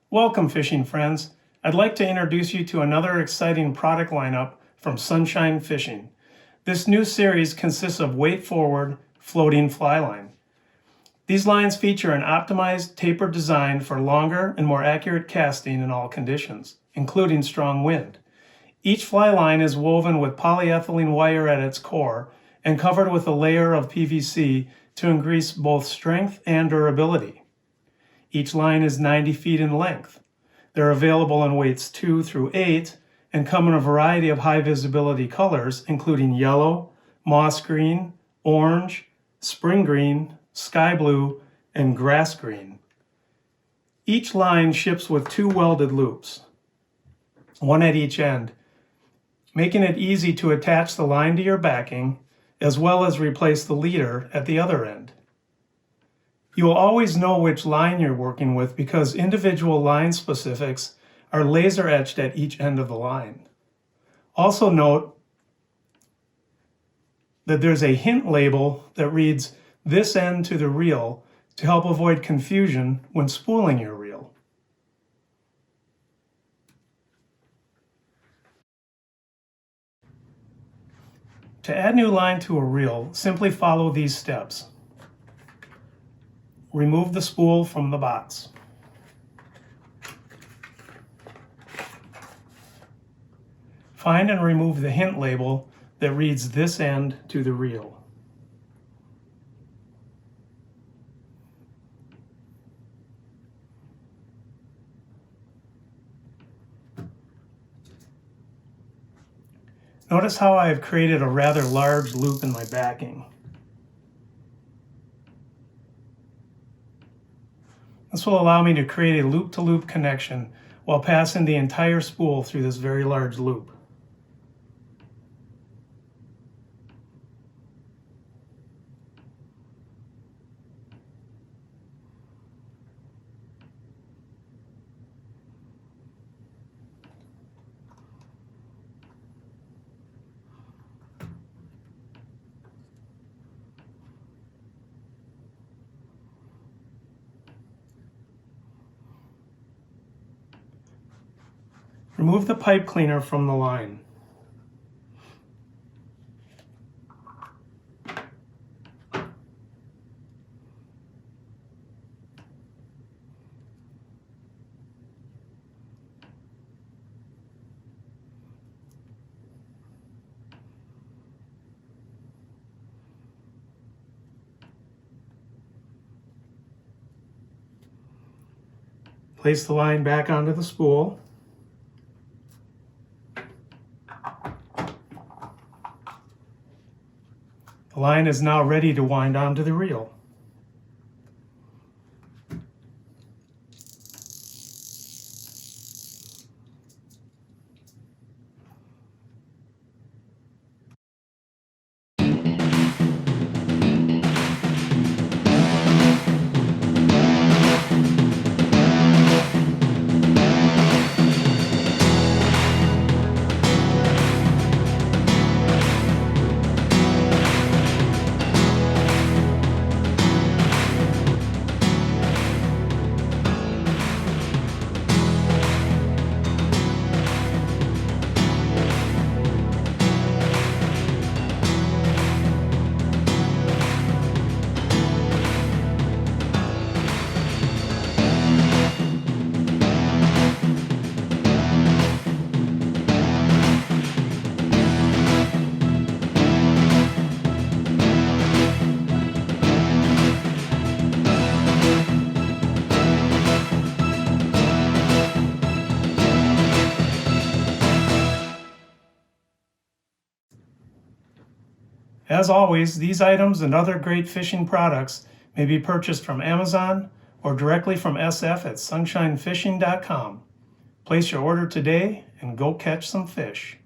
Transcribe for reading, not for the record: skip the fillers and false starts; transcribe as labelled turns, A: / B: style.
A: Welcome, fishing friends. I'd like to introduce you to another exciting product lineup from Sunshine Fishing. This new series consists of weight-forward floating fly line. These lines feature an optimized tapered design for longer and more accurate casting in all conditions, including strong wind. Each fly line is woven with polyethylene wire at its core and covered with a layer of PVC to increase both strength and durability. Each line is 90 feet in length. They're available in weights 2 through 8 and come in a variety of high visibility colors, including yellow, moss green, orange, spring green, sky blue, and grass green. Each line ships with 2 welded loops, one at each end, making it easy to attach the line to your backing, as well as replace the leader at the other end. You will always know which line you're working with because individual line specifics are laser etched at each end of the line. Also note that there's a hint label that reads "this end to the reel" to help avoid confusion when spooling your reel. To add new line to a reel, simply follow these steps. Remove the spool from the box. Find and remove the hint label that reads "this end to the reel." Notice how I have created a rather large loop in my backing. This will allow me to create a loop-to-loop connection while passing the entire spool through this very large loop. Remove the pipe cleaner from the line. Place the line back onto the spool. The line is now ready to wind onto the reel. As always, these items and other great fishing products may be purchased from Amazon or directly from SF at sunshinefishing.com. Place your order today and go catch some fish.